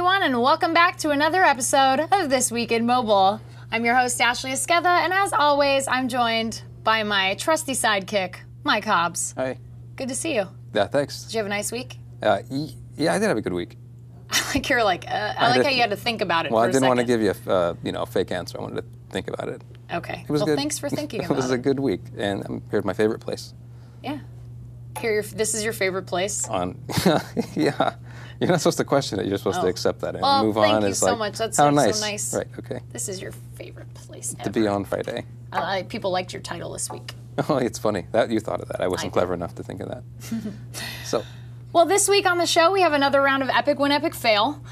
everyone, and welcome back to another episode of This Week in Mobile. I'm your host, Ashley Esqueda, and as always, I'm joined by my trusty sidekick, Mike Hobbs. Hi. Good to see you. Yeah, thanks. Did you have a nice week? Yeah, I did have a good week. I like how you had to think about it for a second. Well, I didn't want to give you a fake answer. I wanted to think about it. Okay. It was well, good. Thanks for thinking about it. It was a good week, and I'm here at my favorite place. Yeah. This is your favorite place? Yeah. You're not supposed to question it. You're supposed to accept that and move on. Thank you so much. That's how so nice. nice. Right, okay. This is your favorite place ever. To be on Friday. People liked your title this week. Oh, it's funny. That you thought of that. I wasn't clever enough to think of that. Well, this week on the show, we have another round of Epic Win, Epic Fail.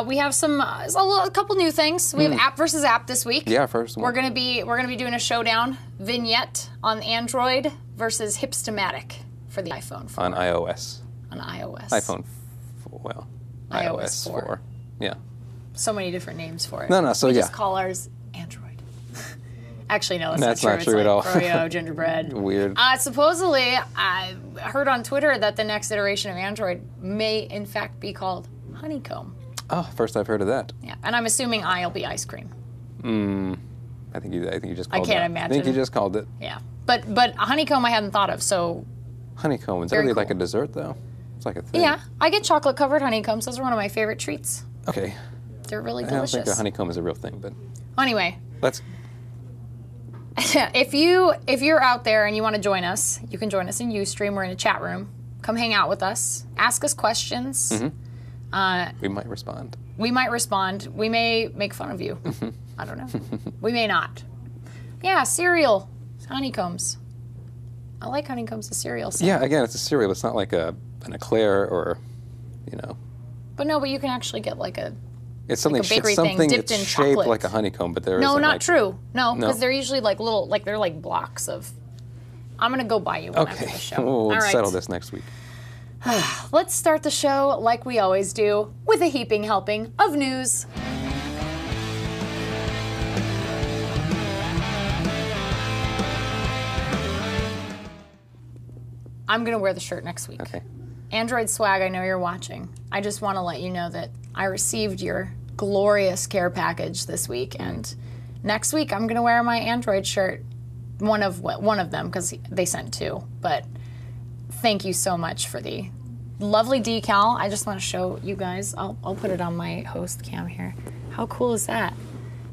We have a couple new things. We have app versus app this week. Yeah, first one. We're gonna be doing a showdown vignette on Android versus Hipstamatic for the iPhone 4. On iOS. On iOS. iPhone 4, iOS 4. Yeah. So many different names for it. No, so we yeah. just call ours Android. Actually, no, that's not not true. true It's at all. Froyo, gingerbread. Weird. Supposedly, I heard on Twitter that the next iteration of Android may, in fact, be called Honeycomb. Oh, first I've heard of that. Yeah, and I'm assuming I will be ice cream. I think you just called it. I can't imagine. I think you just called it. Yeah, but honeycomb I hadn't thought of. So honeycomb, is that really like a dessert though? It's like a thing. Yeah, I get chocolate covered honeycombs. Those are one of my favorite treats. Okay. They're really I delicious. don't think a honeycomb is a real thing, but anyway. Let's. If you're out there and you want to join us, you can join us in Ustream. We're in a chat room. Come hang out with us. Ask us questions. We might respond. We might respond. We may make fun of you. I don't know. We may not. Yeah, cereal. Honeycombs. I like honeycombs as cereal. So. Yeah, again, it's a cereal. It's not like an eclair or, But no, but you can actually get like a... It's something, like a bakery something thing dipped that's in shaped chocolate. like a honeycomb, but there No, isn't, not like, true. No, because No? they're usually like little, they're like blocks of... I'm going to go buy you one after the show. We'll All right. settle this next week. Let's start the show like we always do with a heaping helping of news. I'm going to wear the shirt next week. Okay. Android Swag, I know you're watching. I just want to let you know that I received your glorious care package this week, and next week I'm going to wear my Android shirt, one of them, because they sent two. But thank you so much for the lovely decal. I just want to show you guys. I'll put it on my host cam here. How cool is that?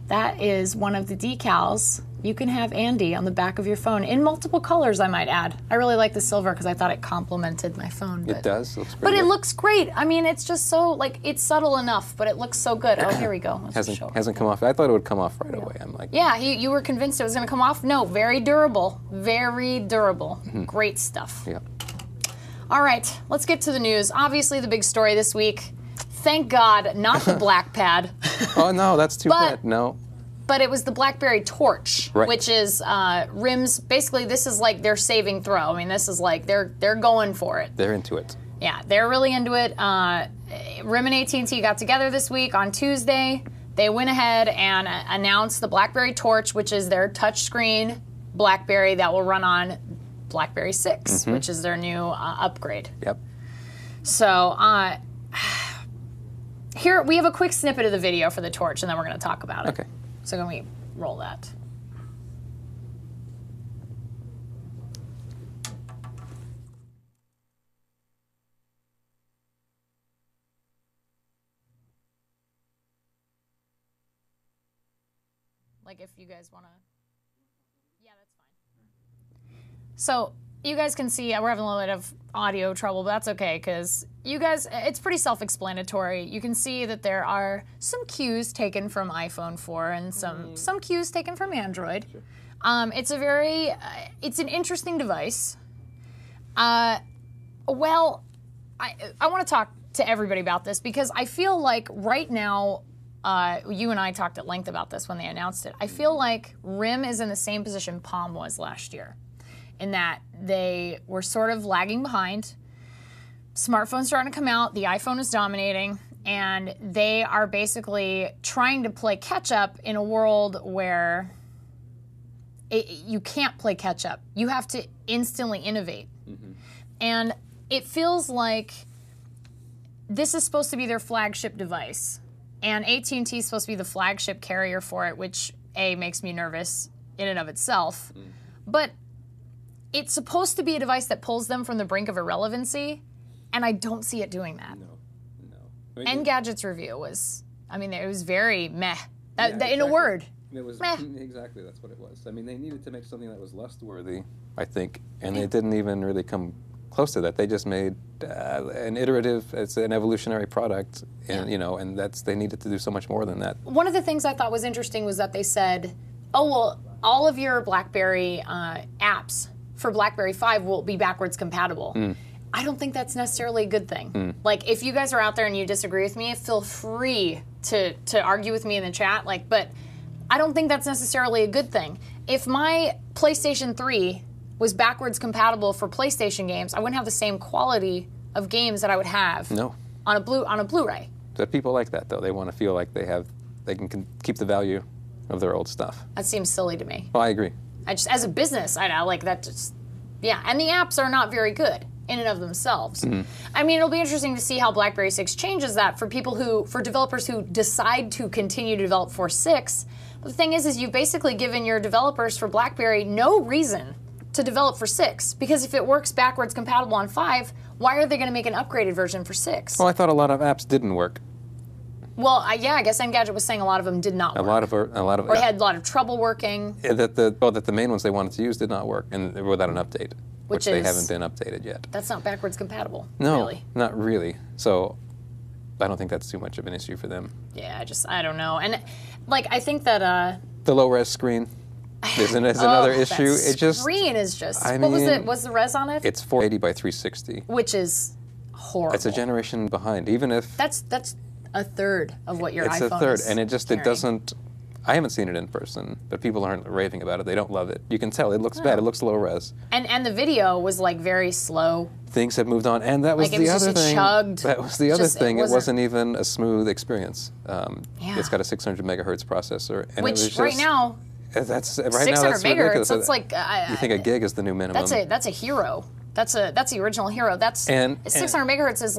That is one of the decals. You can have Andy on the back of your phone in multiple colors, I might add. I really like the silver because I thought it complemented my phone. It does. It looks pretty But good. it looks great. I mean, it's just so, like, it's subtle enough, but it looks so good. Oh, here we go. Hasn't come off. I thought it would come off right away. I'm like... Yeah, you were convinced it was going to come off? No, very durable. Very durable. Great stuff. Yeah. All right, let's get to the news. Obviously, the big story this week. Thank God, not the Black Pad. Oh, no, that's too bad. No. But it was the Blackberry Torch, which is RIM's. Basically, this is like their saving throw. I mean, this is like they're going for it. They're into it. Yeah, they're really into it. RIM and AT&T got together this week on Tuesday. They went ahead and announced the Blackberry Torch, which is their touchscreen BlackBerry that will run on BlackBerry 6, which is their new upgrade. Yep. So here we have a quick snippet of the video for the Torch, and then we're going to talk about it. Okay. So can we roll that? Like if you guys want to... Yeah, that's fine. So you guys can see we're having a little bit of audio trouble, but that's okay because you guys, it's pretty self-explanatory. You can see that there are some cues taken from iPhone 4 and some cues taken from Android. Sure. It's an interesting device. Well, I want to talk to everybody about this because I feel like right now, you and I talked at length about this when they announced it. I feel like RIM is in the same position Palm was last year, in that they were sort of lagging behind. Smartphones starting to come out, the iPhone is dominating, and they are basically trying to play catch up in a world where you can't play catch up. You have to instantly innovate. And it feels like this is supposed to be their flagship device. And AT&T is supposed to be the flagship carrier for it, which, A, makes me nervous in and of itself. But it's supposed to be a device that pulls them from the brink of irrelevancy, and I don't see it doing that. No. Engadget's review was, I mean, it was very meh. Exactly. In a word. It was meh. Exactly, that's what it was. I mean, they needed to make something that was lust-worthy, I think, and they didn't even really come close to that. They just made an iterative, it's an evolutionary product, and and they needed to do so much more than that. One of the things I thought was interesting was that they said, oh, well, all of your BlackBerry apps for BlackBerry 5 will be backwards compatible. I don't think that's necessarily a good thing. Like, if you guys are out there and you disagree with me, feel free to argue with me in the chat. But I don't think that's necessarily a good thing. If my PlayStation 3 was backwards compatible for PlayStation games, I wouldn't have the same quality of games that I would have on a Blu-ray. But people like that, though. They want to feel like they can keep the value of their old stuff. That seems silly to me. Well, I agree. As a business, I like that. And the apps are not very good in and of themselves. I mean, it'll be interesting to see how BlackBerry 6 changes that for developers who decide to continue to develop for 6. But the thing is you've basically given your developers for BlackBerry no reason to develop for 6, because if it works backwards compatible on 5, why are they going to make an upgraded version for 6? Well, I thought a lot of apps didn't work. Well, I guess Engadget was saying a lot of them did not work. Or had a lot of trouble working. That the main ones they wanted to use did not work, and without an update, which they haven't been updated yet. That's not backwards compatible. No, really. Not really. So I don't think that's too much of an issue for them. Yeah, I don't know. And I think that the low res screen is another issue. That screen is just. What was it? What's the res on it? It's 480 by 360, which is horrible. It's a generation behind. Even if that's a third of what your iPhone is. It's a third, and it carrying. doesn't. I haven't seen it in person, but people aren't raving about it. They don't love it. You can tell it looks bad. It looks low res. And the video was very slow. Things have moved on, and that was the other thing. Chugged. That was the other thing. It wasn't even a smooth experience. It's got a 600 megahertz processor, and which it was just, right now. That's 600 megahertz. Ridiculous. That's you think a gig is the new minimum? That's a hero. That's the original hero. 600 megahertz is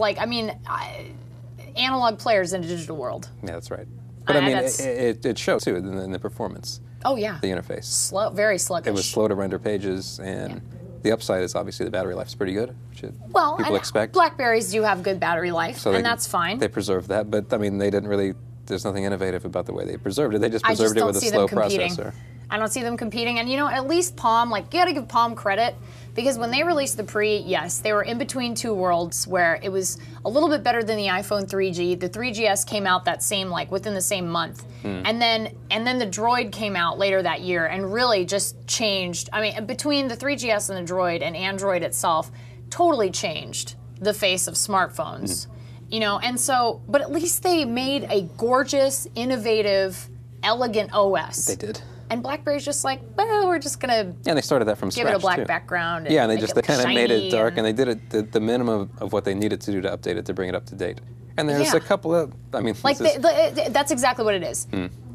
analog players in a digital world. Yeah, that's right. But I mean, it shows too in the performance. Oh yeah. The interface. Slow, very sluggish. It was slow to render pages, and the upside is obviously the battery life is pretty good, which people expect. Blackberries do have good battery life, and that's fine. They preserved that, but I mean, they didn't really. There's nothing innovative about the way they preserved it. They just preserved it with a slow processor. I don't see them competing, and at least Palm, you gotta give Palm credit, because when they released the Pre, yes, they were in between two worlds where it was a little bit better than the iPhone 3G. The 3GS came out that same, within the same month. And then the Droid came out later that year and really just changed. I mean, between the 3GS and the Droid and Android itself, totally changed the face of smartphones. And so, but at least they made a gorgeous, innovative, elegant OS. They did. And BlackBerry's just well, we're just gonna. Yeah, they started that from scratch. Give it a black too. background. And they kind of made it dark, and they did it the minimum of what they needed to do to update it to bring it up to date. And there's a couple of, that's exactly what it is.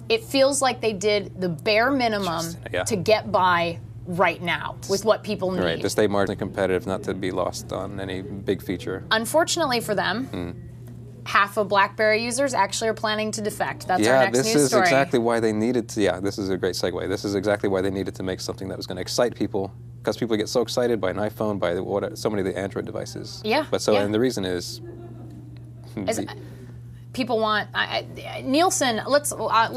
It feels like they did the bare minimum to get by right now with what people need. Right, to stay marginally competitive, not to be lost on any big feature. Unfortunately for them. Half of BlackBerry users actually are planning to defect. That's our next news story. This is exactly why they needed to. Yeah, this is a great segue. This is exactly why they needed to make something that was going to excite people, because people get so excited by an iPhone, by so many of the Android devices. Yeah. And the reason is. People want Nielsen. Let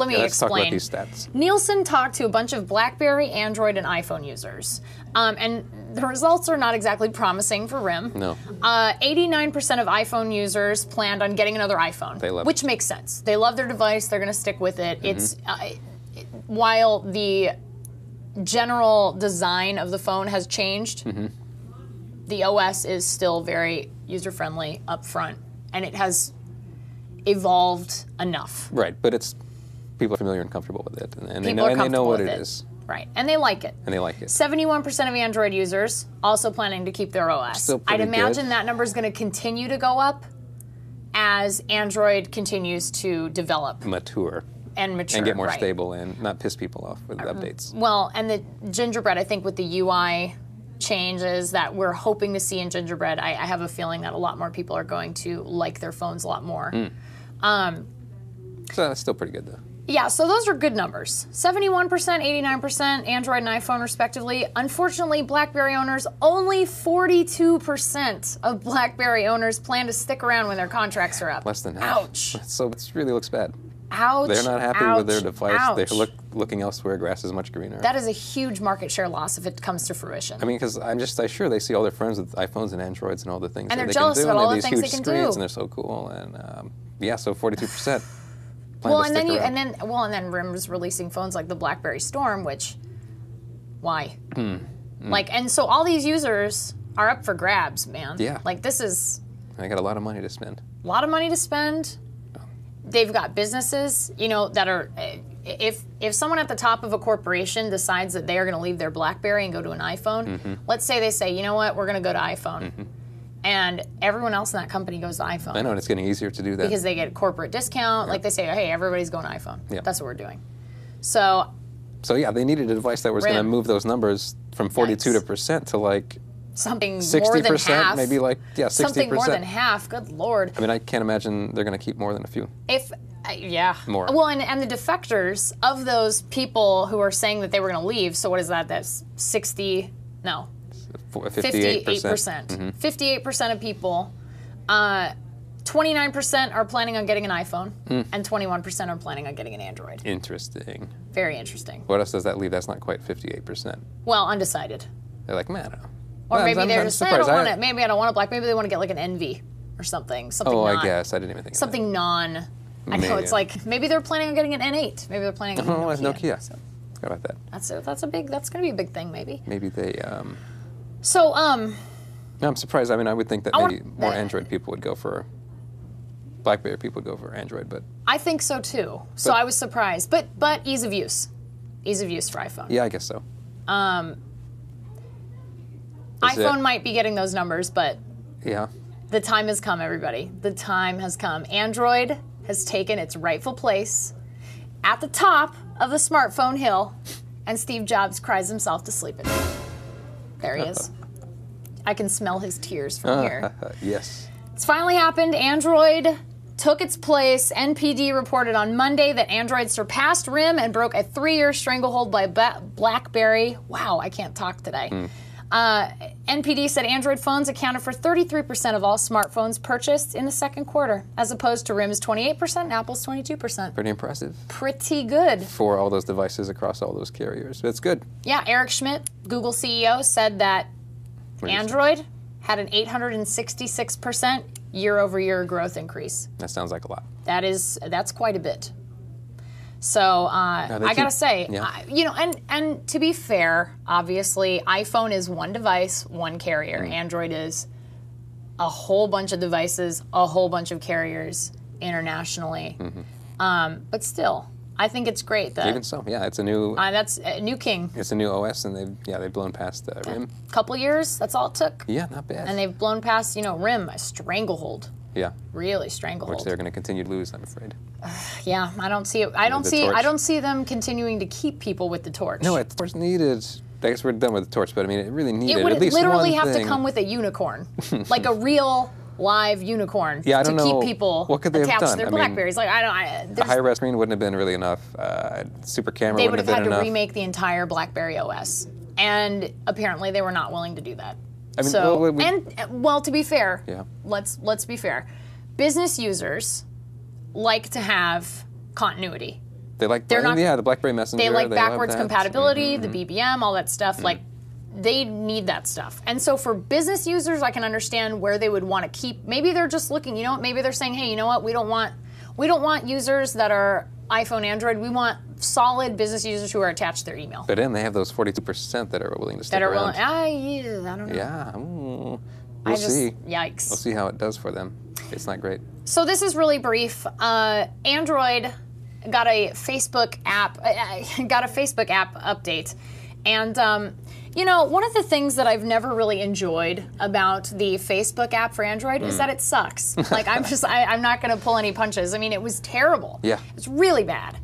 me explain. Let's talk about these stats. Nielsen talked to a bunch of BlackBerry, Android, and iPhone users, and the results are not exactly promising for RIM. No. 89% of iPhone users planned on getting another iPhone, which makes sense. They love their device. They're going to stick with it. It's while the general design of the phone has changed, the OS is still very user-friendly up front, and it has evolved enough. Right, but people are familiar and comfortable with it, and they know what it is. Right, and they like it. 71% of Android users also planning to keep their OS. Still pretty I'd imagine that number is going to continue to go up as Android continues to develop. Mature. And get more stable and not piss people off with updates. Well, and the Gingerbread, I think with the UI changes that we're hoping to see in Gingerbread, I have a feeling that a lot more people are going to like their phones a lot more. So that's still pretty good, though. Yeah, so those are good numbers. 71%, 89%, Android and iPhone respectively. Unfortunately, BlackBerry owners, only 42% of BlackBerry owners plan to stick around when their contracts are up. Less than half. Ouch. So it really looks bad. Ouch. They're not happy with their device. Ouch. They're looking elsewhere. Grass is much greener. That is a huge market share loss if it comes to fruition. I mean, because I'm sure they see all their friends with iPhones and Androids and all the things And that they're they jealous can do. about all And the they have things these they huge can do. screens, and they're so cool. And yeah, so 42%. Well, and then RIM's releasing phones like the BlackBerry Storm, which, why? Like, and so all these users are up for grabs, man. Yeah. Like, this is I got a lot of money to spend. a lot of money to spend. They've got businesses, you know, that are. If someone at the top of a corporation decides that they are going to leave their BlackBerry and go to an iPhone, let's say they say, you know what, we're going to go to iPhone. And everyone else in that company goes to iPhone. I know, and it's getting easier to do that. Because they get a corporate discount. Like they say, hey, everybody's going to iPhone. Yeah. That's what we're doing. So yeah, they needed a device that was going to RIM. move those numbers from 42% to like something 60%, more than half. maybe like, yeah, 60%. Something more than half. Good Lord. I mean, I can't imagine they're going to keep more than a few. Yeah. More. Well, and the defectors of those people who are saying that they were going to leave, so what is that? That's 58%. 58% of people. 29% are planning on getting an iPhone, and 21% are planning on getting an Android. Interesting. Very interesting. What else does that leave? That's not quite 58%. Well, undecided. They're like, man, I don't know. Or Well, maybe I'm they're just saying, I surprised. don't want it. Maybe I don't want a Black. Maybe they want to get like an Envy or something. Something. I guess I didn't even think something of non. I know Maybe. it's like maybe they're planning on getting an N8. Maybe they're planning on that. getting Oh, it's Nokia. So Forgot about that. that's going to be a big thing maybe. Maybe they. So No, I'm surprised. I mean, I would think that I maybe want- more Android people would go for. BlackBerry people would go for Android, but I think so too. So I was surprised, but ease of use for iPhone. yeah, I guess so. iPhone might be getting those numbers, but Yeah. the time has come, everybody. The time has come. Android has taken its rightful place at the top of the smartphone hill, and Steve Jobs cries himself to sleep in it. There he is. I can smell his tears from here. Yes. It's finally happened. Android took its place. NPD reported on Monday that Android surpassed RIM and broke a 3-year stranglehold by BlackBerry. Wow, I can't talk today. NPD said Android phones accounted for 33% of all smartphones purchased in the second quarter, as opposed to RIM's 28% and Apple's 22%. Pretty impressive Pretty good. for all those devices across all those carriers. That's good. Yeah, Eric Schmidt, Google CEO, said that What do you say? Android had an 866% year-over-year growth increase. That sounds like a lot. That's quite a bit. So I gotta say, yeah. you know, and to be fair, obviously, iPhone is one device, one carrier. Android is a whole bunch of devices, a whole bunch of carriers internationally. But still, I think it's great that Even so, yeah, it's a new. that's a new king. It's a new OS, and they've blown past RIM. Couple years, that's all it took, Yeah, not bad. and they've blown past RIM, a stranglehold, yeah, really stranglehold. which they're going to continue to lose, I'm afraid. Yeah, I don't see it. I don't Torch. see them continuing to keep people with the torch. No, it Torch needed. I guess we're done with the Torch, but I mean, it really needed It would at least literally one have thing. to come with a unicorn, like a real live unicorn, Yeah, I don't to know. keep people What could they have attached done? to their I mean, Blackberries. Like A there's- high-res screen wouldn't have been really enough. Super camera they would wouldn't have have had been to enough. remake the entire BlackBerry OS, and apparently they were not willing to do that. I mean, So, well, to be fair, Yeah. let's be fair. Business users like to have continuity. They like they're not- the BlackBerry Messenger. They like love backwards that. compatibility, the BBM, all that stuff. Like, they need that stuff. And so for business users, I can understand where they would want to keep. Maybe they're just looking. You know what? Maybe they're saying, hey, you know what? We don't want users that are iPhone, Android. We want solid business users who are attached to their email. But then they have those 42% that are willing to stick That are around. willing. Yeah, I don't know. Yeah, we'll see. Yikes. We'll see how it does for them. It's not great. So this is really brief. Android got a Facebook app update, and one of the things that I've never really enjoyed about the Facebook app for Android is that it sucks. Like I'm not going to pull any punches. I mean, it was terrible. Yeah. It's really bad.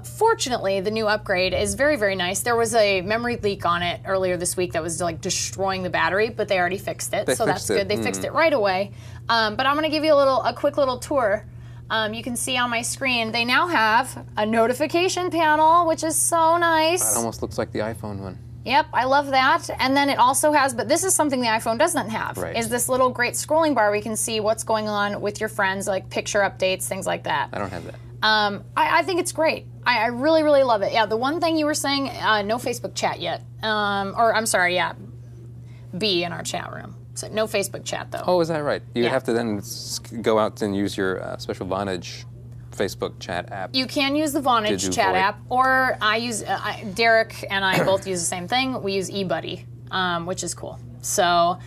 Fortunately, the new upgrade is very, very nice. There was a memory leak on it earlier this week that was like destroying the battery, but they already fixed it, so that's good. They fixed it right away. But I'm going to give you a quick little tour You can see on my screen, they now have a notification panel, which is so nice. It almost looks like the iPhone one. Yep, I love that. And then it also has, but this is something the iPhone doesn't have, is this little great scrolling bar where you can see what's going on with your friends, like picture updates, things like that. I don't have that. I think it's great. I really, really love it. Yeah, the one thing you were saying, no Facebook chat yet. Or I'm sorry, yeah, B in our chat room. So no Facebook chat, though. Oh, is that right? You have to then go out and use your special Vonage Facebook chat app. You can use the Vonage chat app, or I use, Derek and I both use the same thing. We use eBuddy, which is cool. So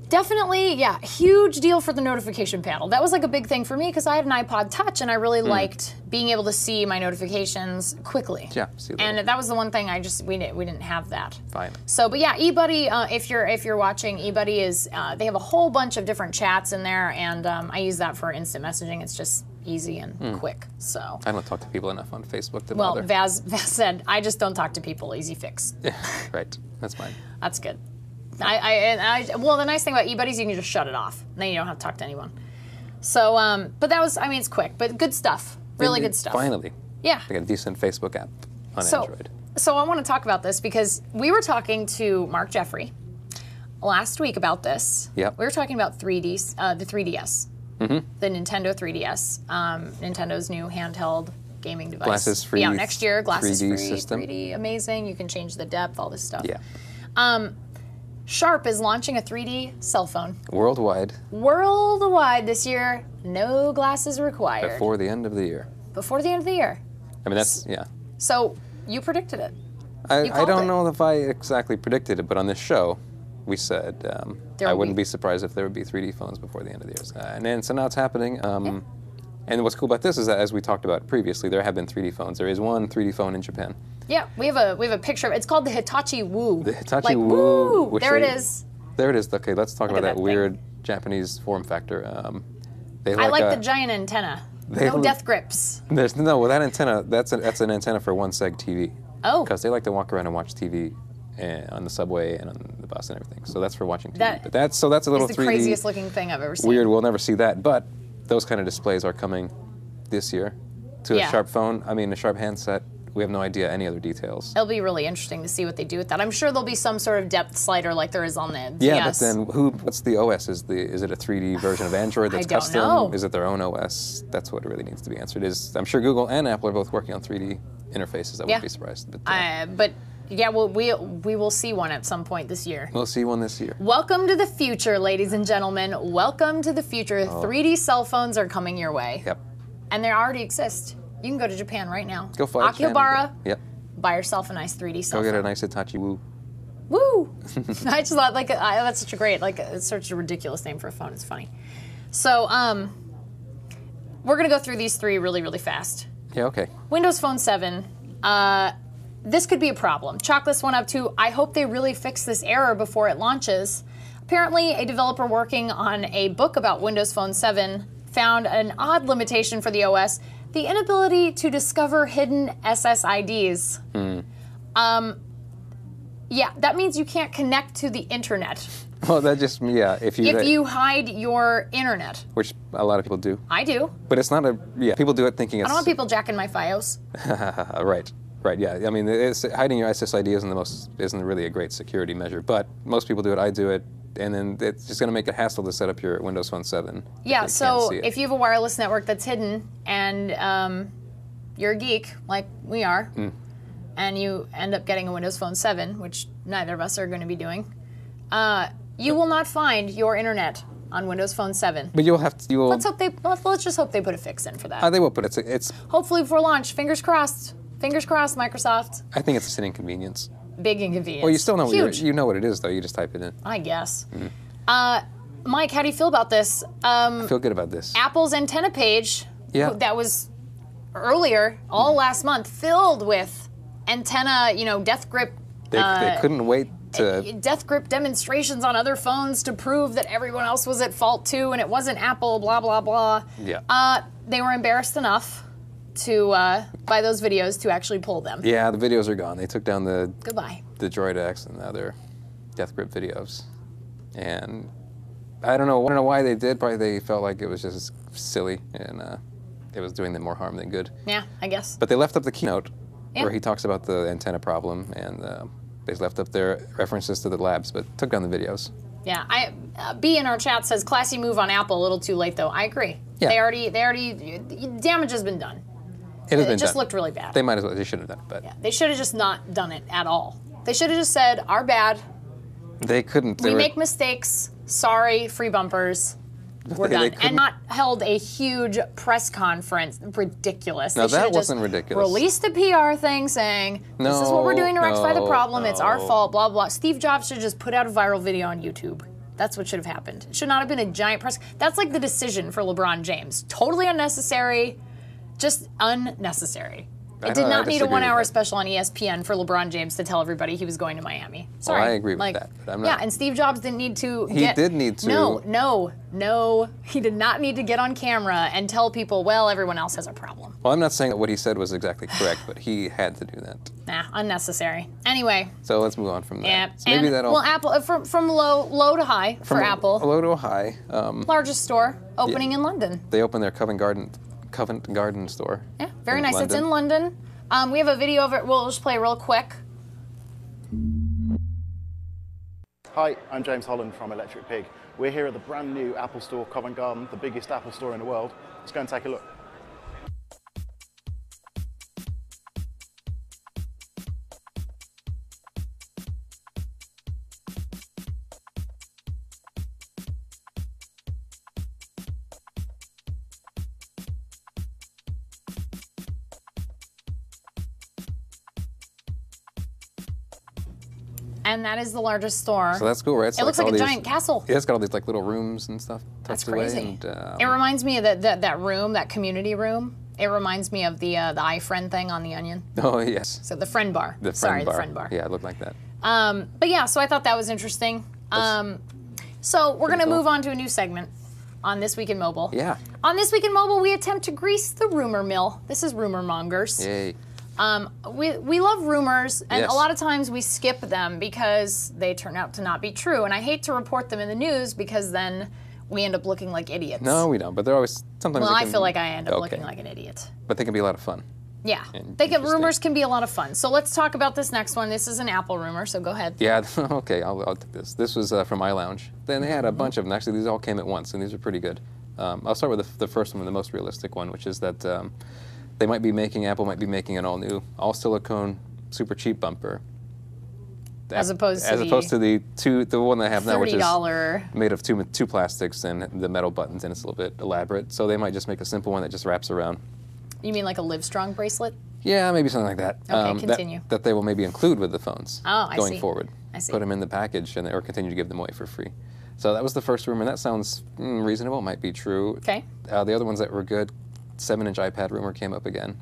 definitely, yeah, huge deal for the notification panel. That was like a big thing for me because I had an iPod Touch and I really liked being able to see my notifications quickly. Yeah, see and that was the one thing we didn't have that. Fine. So, but yeah, eBuddy. If you're watching, eBuddy is they have a whole bunch of different chats in there, and I use that for instant messaging. It's just easy and quick. So I don't talk to people enough on Facebook to well, bother. Vaz said, I just don't talk to people. Easy fix. Yeah, right. That's fine. That's good. Well, the nice thing about eBuddy is you can just shut it off. Then you don't have to talk to anyone. So, but that was, I mean, it's quick, but good stuff. Really good stuff. Finally. Yeah. They got a decent Facebook app on Android. So I want to talk about this because we were talking to Mark Jeffrey last week about this. Yep. We were talking about the 3DS. The Nintendo 3DS. Nintendo's new handheld gaming device. Glasses free. Yeah, next year, glasses 3D free. system. 3D, amazing. You can change the depth, all this stuff. Yeah. Sharp is launching a 3D cell phone. Worldwide. Worldwide this year, no glasses required. Before the end of the year. Before the end of the year. I mean, that's, yeah. So, you predicted it. I don't know if I exactly predicted it, but on this show, we said I wouldn't be surprised if there would be 3D phones before the end of the year. And then, so now it's happening. And what's cool about this is that, as we talked about previously, there have been 3D phones. There is one 3D phone in Japan. Yeah, we have a picture of it. It's called the Hitachi Woo. The Hitachi like, Woo. There it is. There it is. Okay, let's talk about that thing. weird Japanese form factor. I like the giant antenna. No death grips. With that antenna, that's an antenna for one seg TV. Oh. Because they like to walk around and watch TV on the subway and on the bus and everything. So that's for watching TV. But that's a little 3D. It's the craziest looking thing I've ever seen. Weird. We'll never see that. But those kind of displays are coming this year to a Sharp phone. I mean, a Sharp handset. We have no idea any other details. It'll be really interesting to see what they do with that. I'm sure there'll be some sort of depth slider like there is on the DS. Yeah, but then what's the OS? Is it a 3D version of Android that's custom? Know. Is it their own OS? That's what really needs to be answered. I'm sure Google and Apple are both working on 3D interfaces. I wouldn't be surprised. But yeah, we will see one at some point this year. We'll see one this year. Welcome to the future, ladies and gentlemen. Welcome to the future. 3D cell phones are coming your way. Yep. And they already exist. You can go to Japan right now. Go fly to Japan. Akihabara. Yep. Buy yourself a nice 3D cell phone. Go get a nice Hitachi Woo. Woo! I just thought that's such a great, it's such a ridiculous name for a phone. It's funny. So we're gonna go through these three really, really fast. Yeah. Okay. Windows Phone 7. This could be a problem. Chalk this one up to, I hope they really fix this error before it launches. Apparently, a developer working on a book about Windows Phone 7 found an odd limitation for the OS. The inability to discover hidden SSIDs. Yeah, that means you can't connect to the internet. Well, that just, if you hide your internet. Which a lot of people do. I do. But it's not people do it thinking it's... I don't want people jacking my FiOS. Right, yeah. I mean, hiding your SSID isn't really a great security measure, but most people do it, I do it, and then it's just going to make it a hassle to set up your Windows Phone 7. Yeah, so if you have a wireless network that's hidden and you're a geek, like we are, and you end up getting a Windows Phone 7, which neither of us are going to be doing, you will not find your internet on Windows Phone 7. But Let's just hope they put a fix in for that. They will, but it's... Hopefully before launch, fingers crossed. Fingers crossed, Microsoft. I think it's just an inconvenience. Big inconvenience. Well, you still know you know what it is, though. You just type it in. I guess. Mike, how do you feel about this? I feel good about this. Apple's antenna page that was earlier, all last month, filled with antenna, death grip. They couldn't wait to... Death grip demonstrations on other phones to prove that everyone else was at fault, too, and it wasn't Apple, blah, blah, blah. Yeah. They were embarrassed enough to by those videos to actually pull them. Yeah, the videos are gone. They took down the Droid X and other death grip videos, and I don't know why they did. Probably they felt like it was just silly, and it was doing them more harm than good. Yeah, I guess. But they left up the keynote Yeah. where he talks about the antenna problem, and they left up their references to the labs, but took down the videos. Yeah, B in our chat says classy move on Apple, a little too late though. I agree. Yeah. They already damage has been done. It has been just done. looked really bad. They might as well. They should have done it, but Yeah, they should have just not done it at all. They should have just said, "Our bad. they couldn't. We make mistakes. Sorry, free bumpers. We're They done." And not held a huge press conference. Ridiculous. No, They should that have wasn't just ridiculous. Released a PR thing saying, "This is what we're doing to rectify the problem. It's our fault." Blah blah. Steve Jobs should just put out a viral video on YouTube. That's what should have happened. It should not have been a giant press. That's like the decision for LeBron James. Totally unnecessary. Just unnecessary. It did not need a 1-hour special on ESPN for LeBron James to tell everybody he was going to Miami. Sorry. I agree with that, but I'm not. Yeah, and Steve Jobs didn't need to He did need to. No. He did not need to get on camera and tell people, well, everyone else has a problem. Well, I'm not saying that what he said was exactly correct, but he had to do that. Nah, unnecessary. Anyway. So let's move on from that. Yeah, So maybe that'll. well, Apple from low to high for Apple. Low to high. Largest store opening in London. They opened their Covent Garden store. Yeah, very nice. London. It's in London. We have a video of it. We'll just play real quick. Hi, I'm James Holland from Electric Pig. We're here at the brand new Apple Store, Covent Garden, the biggest Apple store in the world. Let's go and take a look. And that is the largest store. So that's cool, right? It's It looks like all a these- giant castle. Yeah, it's got all these like little rooms and stuff That's tucked away. crazy. And, It reminds me of that room, that community room. It reminds me of the iFriend thing on The Onion. oh yes, So the friend bar. the The friend bar. Yeah, it looked like that. But yeah, so I thought that was interesting. So we're going to cool. move on to a new segment on This Week in Mobile. Yeah. On This Week in Mobile, we attempt to grease the rumor mill. This is Rumor Mongers. Yay. We love rumors, and Yes. a lot of times we skip them because they turn out to not be true. And I hate to report them in the news because then we end up looking like idiots. No, we don't. But they're always sometimes. Well, they I can- feel like I end up okay. looking like an idiot. But they can be a lot of fun. Yeah, And rumors interesting. can be a lot of fun. So let's talk about this next one. This is an Apple rumor, so go ahead. Yeah. Okay. I'll take this. This was from iLounge. Then they had a bunch of them. Actually, these all came at once, and these are pretty good. I'll start with the first one, the most realistic one, which is that Apple might be making an all silicone, super cheap bumper. As opposed to the one they have now, which is $30. made of two plastics and the metal buttons, and it's a little bit elaborate. So they might just make a simple one that just wraps around. You mean like a Livestrong bracelet? Yeah, maybe something like that. Okay, continue. That they will maybe include with the phones going forward. I see. Put them in the package or continue to give them away for free. So that was the first rumor, and that sounds reasonable. Might be true. Okay. The other ones that were good, 7-inch iPad rumor came up again.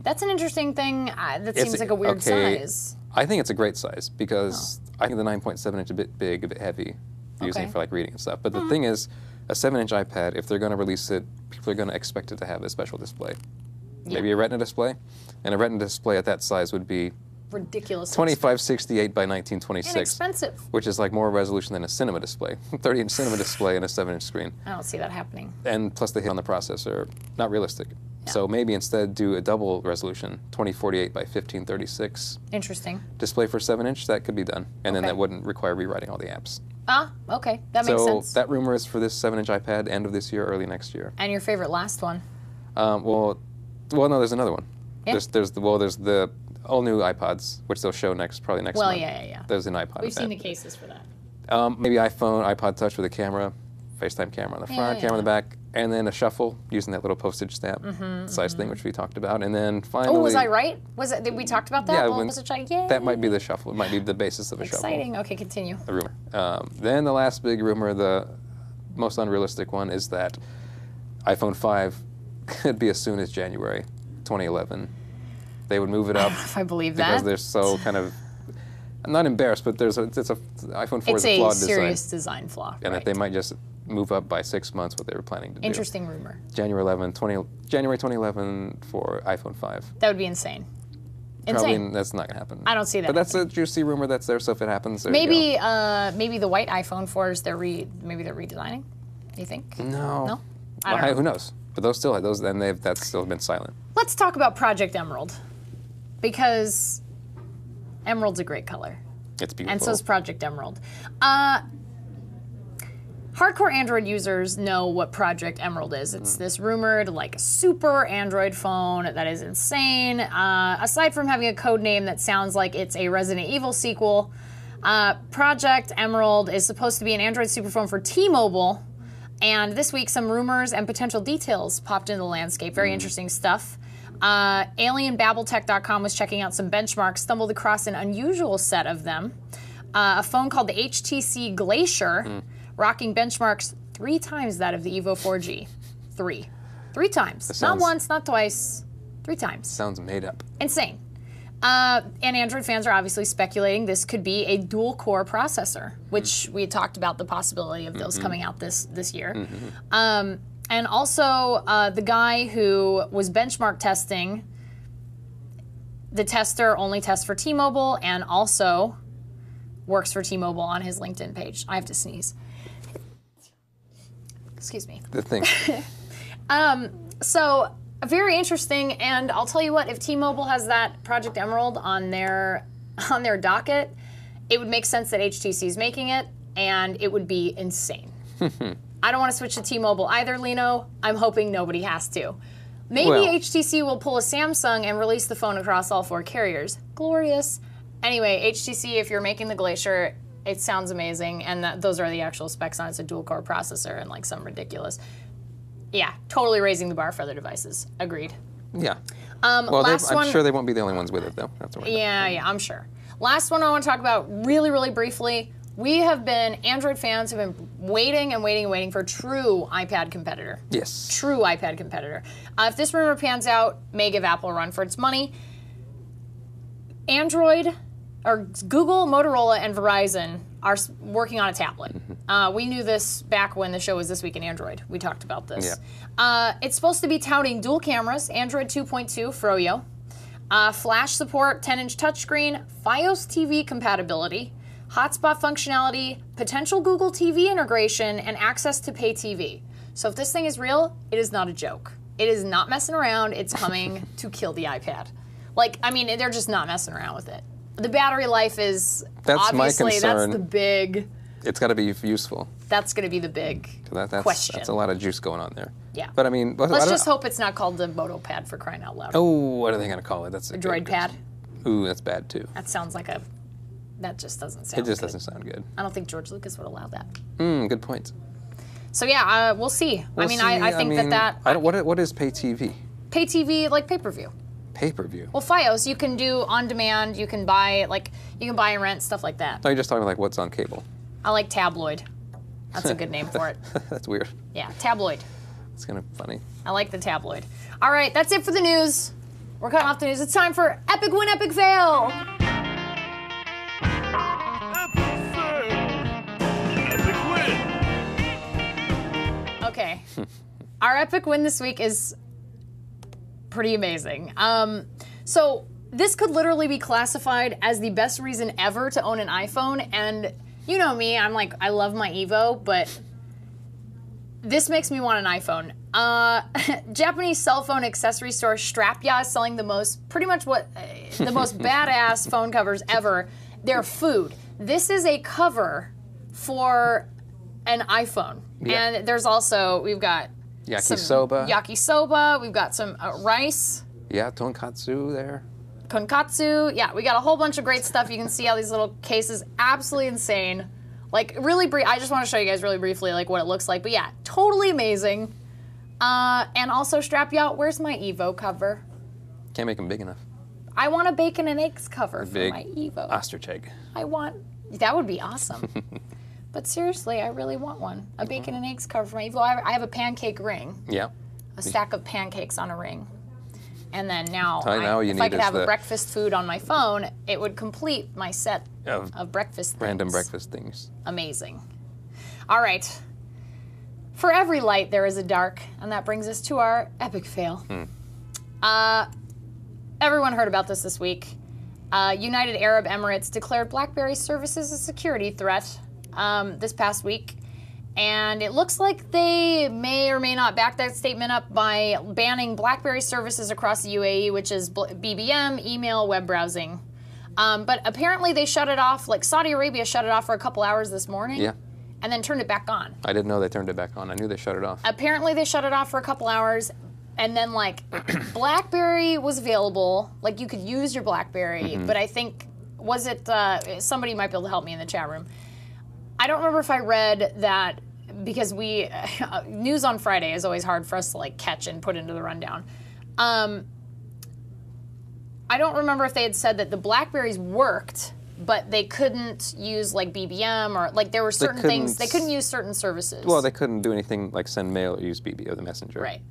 That's an interesting thing. That seems like a weird size. I think it's a great size because I think the 9.7-inch a bit big, a bit heavy, using it for like reading and stuff. But the thing is, a 7-inch iPad, if they're going to release it, people are going to expect it to have a special display. Yeah. Maybe a Retina display, and a Retina display at that size would be Ridiculous. 2568 by 1926, Inexpensive. which is like more resolution than a cinema display. 30-inch cinema display and a 7-inch screen. I don't see that happening. And plus the hit on the processor, not realistic. Yeah. So maybe instead do a double resolution, 2048 by 1536 Interesting. display for 7-inch. That could be done, and then Okay. that wouldn't require rewriting all the apps. Okay, that makes So sense. that rumor is for this 7-inch iPad, end of this year, early next year. And your favorite last one? Well, no, there's another one. Yeah. There's the all new iPods, which they'll show probably next month. Yeah. There's an iPod. We've seen the event. cases for that. Maybe iPod Touch with a camera, FaceTime camera on the front, camera on the back, and then a shuffle using that little postage stamp size thing, which we talked about, and then finally. Oh, was I right? Did we talked about that? Yeah, What was it? Yay. that might be the shuffle. It might be the basis of a shuffle. Exciting. Okay, continue. A rumor. Then the last big rumor, the most unrealistic one, is that iPhone 5 could be as soon as January 2011. They would move it up If I believe because that. they're so kind of. I'm not embarrassed, but iPhone 4 It's is a flawed a serious design flaw. and right. that they might just move up by 6 months what they were planning to do. Interesting rumor. January 2011 for iPhone 5. That would be insane. Probably Insane. that's not going to happen. I don't see that But that's a juicy rumor that's there, so if it happens, there Maybe you go. maybe the white iPhone 4s maybe they're redesigning. You think? No. No? I don't Well, know. who knows? But that's still been silent. Let's talk about Project Emerald, because emerald's a great color. It's beautiful. And so is Project Emerald. Hardcore Android users know what Project Emerald is. It's this rumored, like, super Android phone that is insane. Aside from having a code name that sounds like it's a Resident Evil sequel, Project Emerald is supposed to be an Android superphone for T-Mobile. And this week, some rumors and potential details popped into the landscape. Very interesting stuff. AlienBabbleTech.com was checking out some benchmarks, stumbled across an unusual set of them. A phone called the HTC Glacier, rocking benchmarks 3 times that of the Evo 4G. 3 times. Not once, not twice. 3 times. Sounds made up. Insane. And Android fans are obviously speculating this could be a dual-core processor, which we had talked about the possibility of those coming out this year. And also, the guy who was benchmark testing, the tester only tests for T-Mobile and also works for T-Mobile on his LinkedIn page. I have to sneeze. Excuse me. The thing. So, very interesting, and I'll tell you what, if T-Mobile has that Project Emerald on their docket, it would make sense that HTC is making it, and it would be insane. I don't want to switch to T-Mobile either, Lino. I'm hoping nobody has to. Maybe HTC will pull a Samsung and release the phone across all 4 carriers. Glorious. Anyway, HTC, if you're making the Glacier, it sounds amazing, and those are the actual specs on it. It's a dual-core processor and like some ridiculous. Yeah, totally raising the bar for other devices. Agreed. Yeah. Well, I'm sure they won't be the only ones with it, though. That's what I'm sure. Last one I want to talk about really, really briefly. Android fans have been waiting and waiting and waiting for a true iPad competitor. Yes. True iPad competitor. If this rumor pans out, may give Apple a run for its money. Android, or Google, Motorola, and Verizon are working on a tablet. We knew this back when the show was This Week in Android. We talked about this. Yeah. It's supposed to be touting dual cameras, Android 2.2 Froyo, flash support, 10-inch touchscreen, Fios TV compatibility, hotspot functionality, potential Google TV integration, and access to pay TV. So if this thing is real, it is not a joke. It is not messing around. It's coming to kill the iPad. Like, I mean, they're just not messing around with it. The battery life is obviously, my concern. That's the big... It's got to be useful. That's going to be the big question. That's a lot of juice going on there. Yeah. But I mean... Let's just hope it's not called the Moto Pad, for crying out loud. Oh, what are they going to call it? That's a Droid Pad. Ooh, that's bad too. That sounds like a... That just doesn't sound good. It just doesn't sound good. I don't think George Lucas would allow that. Good point. So yeah, we'll see. I think that... What is pay TV? Pay TV, like pay-per-view. Pay-per-view? Well, Fios, you can do on-demand, you can buy and rent, stuff like that. No, you're just talking like what's on cable. I like tabloid. That's a good name for it. That's weird. Yeah, tabloid. It's kind of funny. I like the tabloid. All right, that's it for the news. We're cutting off the news. It's time for Epic Win, Epic Fail. Okay. Our epic win this week is pretty amazing. So this could literally be classified as the best reason ever to own an iPhone. And you know me, I'm like, I love my Evo, but this makes me want an iPhone. Japanese cell phone accessory store Strapya is selling the most badass phone covers ever. They're food. This is a cover for an iPhone. Yeah. And there's also, we've got yakisoba, we've got some rice. Yeah, tonkatsu there. Tonkatsu, yeah, we got a whole bunch of great stuff. You can see all these little cases, absolutely insane. Like, really brief, I just want to show you guys really briefly, like, what it looks like. But yeah, totally amazing. And also, Strapya, where's my Evo cover? Can't make them big enough. I want a bacon and eggs cover for my Evo. Ostrich egg. That would be awesome. But seriously, I really want one. A bacon and eggs cover for my Evo. I have a pancake ring. Yeah. A stack of pancakes on a ring. And then now, if I could have a breakfast food on my phone, it would complete my set of breakfast things. Random breakfast things. Amazing. All right. For every light, there is a dark. And that brings us to our epic fail. Everyone heard about this week. United Arab Emirates declared BlackBerry services a security threat this past week. And it looks like they may or may not back that statement up by banning BlackBerry services across the UAE, which is BBM, email, web browsing. But apparently they shut it off, like Saudi Arabia shut it off for a couple hours this morning. Yeah. And then turned it back on. I didn't know they turned it back on. I knew they shut it off. Apparently they shut it off for a couple hours. And then, like, BlackBerry was available. Like, you could use your BlackBerry. But I think, was it, somebody might be able to help me in the chat room. I don't remember if I read that, because news on Friday is always hard for us to, like, catch and put into the rundown. I don't remember if they had said that the BlackBerries worked, but they couldn't use, like, BBM, or, like, there were certain things. They couldn't use certain services. Well, they couldn't do anything like send mail or use BB or the messenger. Right.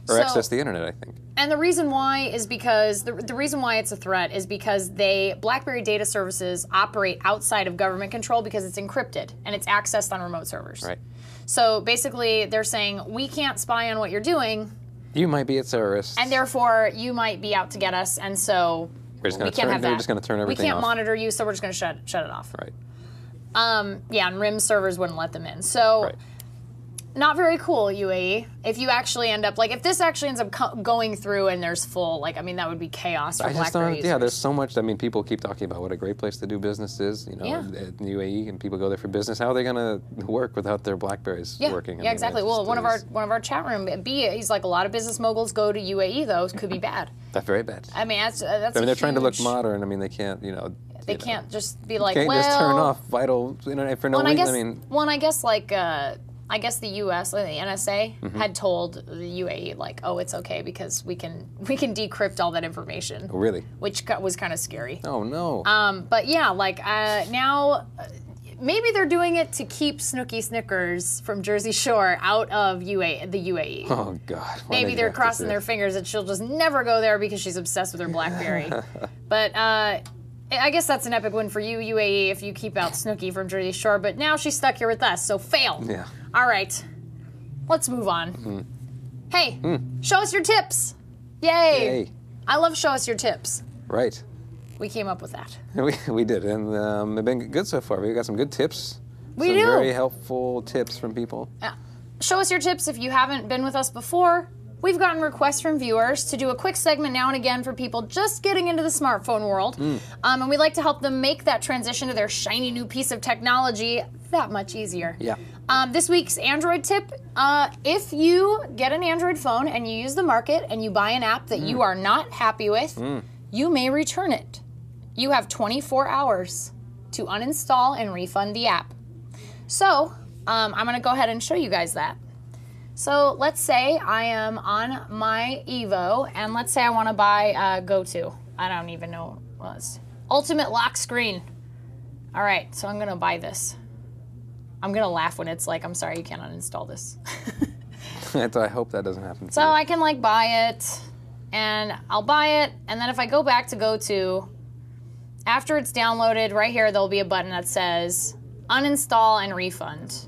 Or access the internet, I think. And the reason why is because, the reason why it's a threat is because BlackBerry data services operate outside of government control because it's encrypted and it's accessed on remote servers. Right. So basically they're saying, we can't spy on what you're doing. You might be a terrorist. And therefore you might be out to get us, and so we can't have that. We're just going to turn everything off. We can't monitor you, so we're just going to shut it off. Right. Yeah, and RIM servers wouldn't let them in. So. Right. Not very cool, UAE. If you actually end up, like, if this actually ends up going through and there's full, like, I mean, that would be chaos for BlackBerry users. Yeah, there's so much. I mean, people keep talking about what a great place to do business is, you know, Yeah. in the UAE, and people go there for business. How are they going to work without their BlackBerries working? Yeah, exactly. Well, one of our chat room, he's like, a lot of business moguls go to UAE, though. It could be bad. That's very bad. I mean, that's I mean, they're trying to look modern. I mean, they can't, you know. They can't just be like, can't just turn off vital internet for no reason. I guess, like, I guess the U.S., like the NSA, had told the UAE, like, oh, it's okay because we can decrypt all that information. Oh, really? Which was kind of scary. Oh, no. But yeah, like, now, maybe they're doing it to keep Snooki Snickers from Jersey Shore out of the UAE. Oh, God. Maybe they're crossing their fingers that she'll just never go there because she's obsessed with her BlackBerry. But, I guess that's an epic win for you, UAE, if you keep out Snooki from Jersey Shore. But now she's stuck here with us, so fail. Yeah. All right. Let's move on. Hey, show us your tips. Yay. I love show us your tips. Right. We came up with that. We did, and they've been good so far. We got some good tips. We do. Some very helpful tips from people. Yeah. Show us your tips if you haven't been with us before. We've gotten requests from viewers to do a quick segment now and again for people just getting into the smartphone world. And we'd like to help them make that transition to their shiny new piece of technology that much easier. Yeah. This week's Android tip, if you get an Android phone and you use the market and you buy an app that you are not happy with, you may return it. You have 24 hours to uninstall and refund the app. So I'm going to go ahead and show you guys that. So let's say I am on my Evo, and let's say I want to buy GoTo. I don't even know what it was. Ultimate lock screen. All right, so I'm going to buy this. I'm going to laugh when it's like, I'm sorry, you can't uninstall this. I hope that doesn't happen. So I can, like, buy it, and I'll buy it, and then if I go back to GoTo, after it's downloaded, right here, there'll be a button that says uninstall and refund.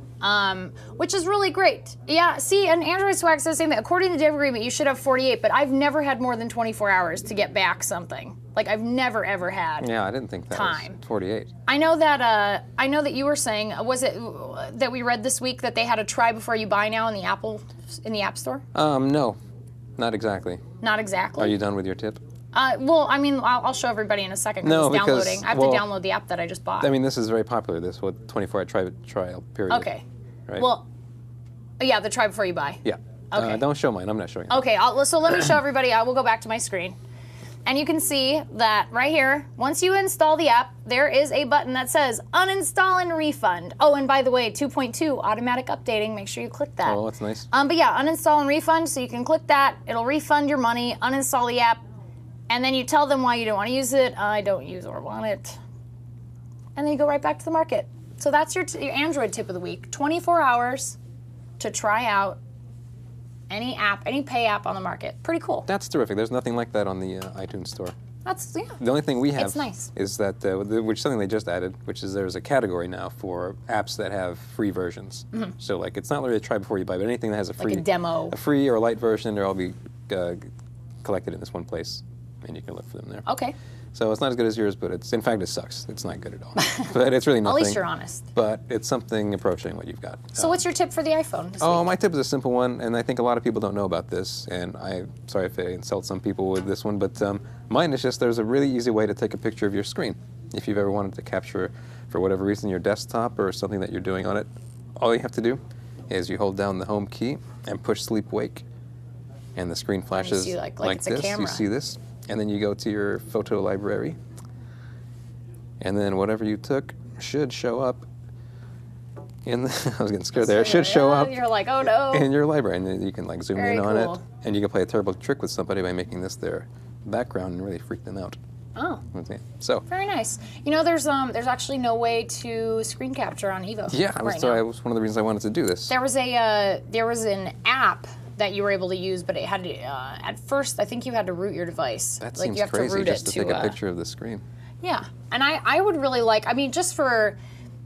Which is really great. Yeah, see, and Android Swag says saying that according to the dev agreement, you should have 48, but I've never had more than 24 hours to get back something. Like, I've never, ever had Yeah, I didn't think that time. was 48. I know that you were saying, was it that we read this week that they had a try before you buy now in the App Store? No, not exactly. Not exactly? Are you done with your tip? Well, I mean, I'll show everybody in a second because it's downloading. I have to download the app that I just bought. I mean, this is very popular, this 24-hour trial period. Okay. Right? Well, yeah, the try before you buy. Yeah. Okay. Don't show mine. I'm not showing it. Okay, so let me show everybody. I will go back to my screen. And you can see that right here, once you install the app, there is a button that says uninstall and refund. Oh, and by the way, 2.2 automatic updating. Make sure you click that. Oh, that's nice. But yeah, uninstall and refund. So you can click that. It'll refund your money, uninstall the app, and then you tell them why you don't want to use it. I don't use or want it. And then you go right back to the market. So that's your Android tip of the week. 24 hours to try out any app, any pay app on the market. Pretty cool. That's terrific. There's nothing like that on the iTunes store. That's, yeah. The only thing we have It's nice. is that, which is something they just added, which is there's a category now for apps that have free versions. So, like, it's not really a try before you buy, but anything that has a free, Like a demo. a free or a light version, they'll all be collected in this one place, and you can look for them there. Okay. So it's not as good as yours, but it's, in fact, it sucks. It's not good at all. But it's really nothing. At least you're honest. But it's something approaching what you've got. So what's your tip for the iPhone this Oh, week? my tip is a simple one, and I think a lot of people don't know about this, and I'm sorry if I insult some people with this one, but mine is just there's a really easy way to take a picture of your screen. If you've ever wanted to capture, for whatever reason, your desktop or something that you're doing on it, all you have to do is you hold down the home key and push sleep wake, and the screen flashes like it's this. a camera. You see this, and then you go to your photo library, and then whatever you took should show up in the, I was getting scared there. It should show up. You're like, oh no. In your library, and then you can like zoom Very in on cool. it, and you can play a terrible trick with somebody by making this their background and really freak them out. Oh. Okay. So. Very nice. You know, there's actually no way to screen capture on Evo. Yeah, right so now. I was one of the reasons I wanted to do this. There was an app that you were able to use, but it had to, at first I think you had to root your device. That like seems you have crazy to root just it to take a picture of the screen. Yeah, and I would really like, I mean, just for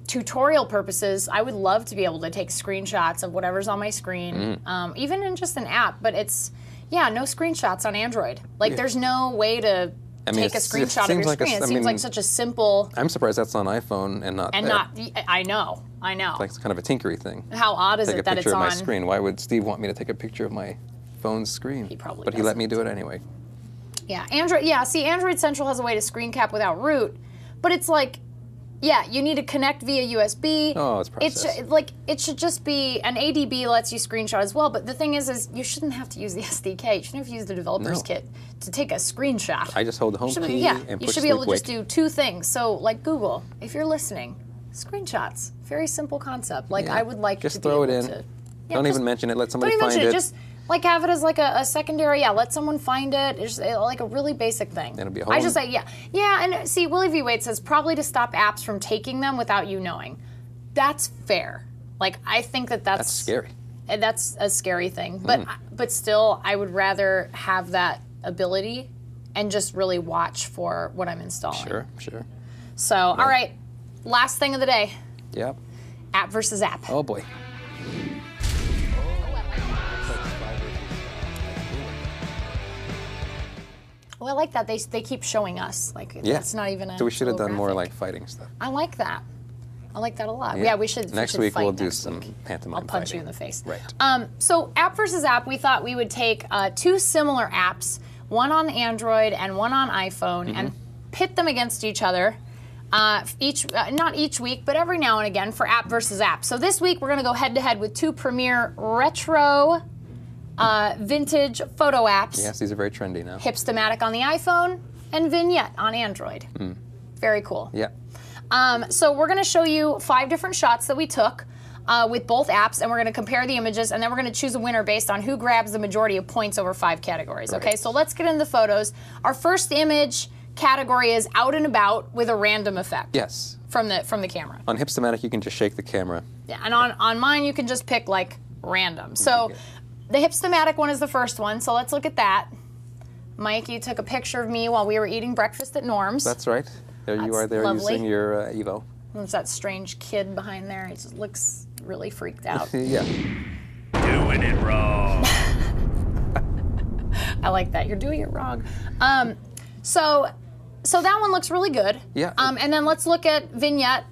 tutorial purposes, I would love to be able to take screenshots of whatever's on my screen, even in just an app, but it's, yeah, no screenshots on Android. Like there's no way to take a screenshot of your screen. It seems like such a simple... I'm surprised that's on iPhone and not I know. Like it's kind of a tinkery thing. How odd is it that it's on... Take a picture of my screen. Why would Steve want me to take a picture of my phone's screen? He probably But he let me do it anyway. Yeah, Android. Yeah, see, Android Central has a way to screen cap without root, but it's like, yeah, you need to connect via USB. Oh, it's processed. It should just be, an ADB lets you screenshot as well, but the thing is you shouldn't have to use the SDK. You shouldn't have to use the developer's kit to take a screenshot. I just hold the home key and push you should be able to sleep just do two things. So, like Google, if you're listening, screenshots. Very simple concept. Like, I would like just to throw be it able in. to... Yeah, don't even mention it. Let somebody don't even find mention it. Just like have it as like a secondary. Yeah, let someone find it. It's like a really basic thing. It'll be home. I just say yeah. And see, Willie V. Wade says probably to stop apps from taking them without you knowing. That's fair. Like I think that's scary. That's a scary thing. But still, I would rather have that ability and just really watch for what I'm installing. Sure. So all right, last thing of the day. Yep. App versus app. Oh boy. Oh, I like that. They keep showing us. Like, it's not even a... So we should have done more holographic. like fighting stuff. I like that. I like that a lot. Yeah, we should Next we should week fight we'll do next some week. pantomime I'll punch fighting. you in the face. Right. So app versus app, we thought we would take two similar apps, one on Android and one on iPhone, and pit them against each other. Not each week, but every now and again for app versus app. So this week we're going to go head-to-head with two premier retro vintage photo apps. Yes, these are very trendy now. Hipstamatic on the iPhone and Vignette on Android. Very cool. Yeah. So we're going to show you 5 different shots that we took with both apps, and we're going to compare the images, and then we're going to choose a winner based on who grabs the majority of points over 5 categories. Right. Okay, so let's get into the photos. Our first image category is out and about with a random effect. Yes. From the camera. On Hipstamatic, you can just shake the camera. Yeah, and on mine, you can just pick like random. So the Hipstamatic one is the first one, so let's look at that. Mike, you took a picture of me while we were eating breakfast at Norm's. That's right. There you are there lovely. using your Evo. There's that strange kid behind there. He just looks really freaked out. Yeah. Doing it wrong. I like that. You're doing it wrong. So that one looks really good. Yeah. And then let's look at Vignette.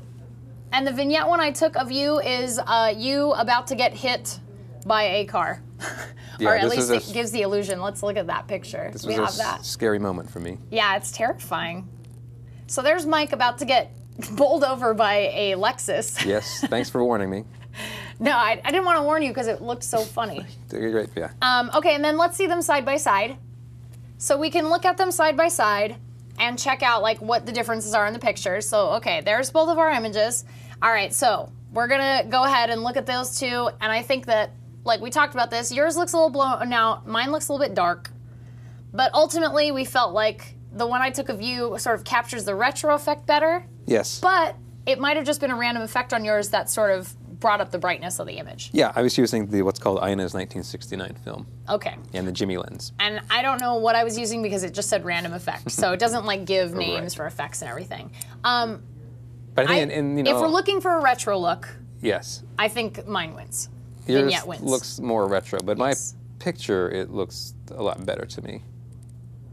And the Vignette one I took of you is you about to get hit by a car. Yeah, or at least it gives the illusion. Let's look at that picture. This We was have a that. scary moment for me. Yeah, it's terrifying. So there's Mike about to get bowled over by a Lexus. Yes, thanks for warning me. No, I didn't want to warn you because it looked so funny. You're great, yeah. Okay, and then let's see them side by side. So we can look at them side by side and check out like what the differences are in the pictures. So, okay, there's both of our images. All right, so we're gonna go ahead and look at those two, and I think that, like we talked about this, yours looks a little blown out, mine looks a little bit dark, but ultimately we felt like the one I took of you sort of captures the retro effect better, Yes. but it might have just been a random effect on yours that sort of brought up the brightness of the image. Yeah, I was using the what's called Ina's 1969 film Okay. and the Jimmy lens. And I don't know what I was using because it just said random effect, so it doesn't like give names for effects and everything. But I think, you know, if we're looking for a retro look, yes, I think mine wins. yours Vignette wins. looks more retro, but Yes. my picture, it looks a lot better to me.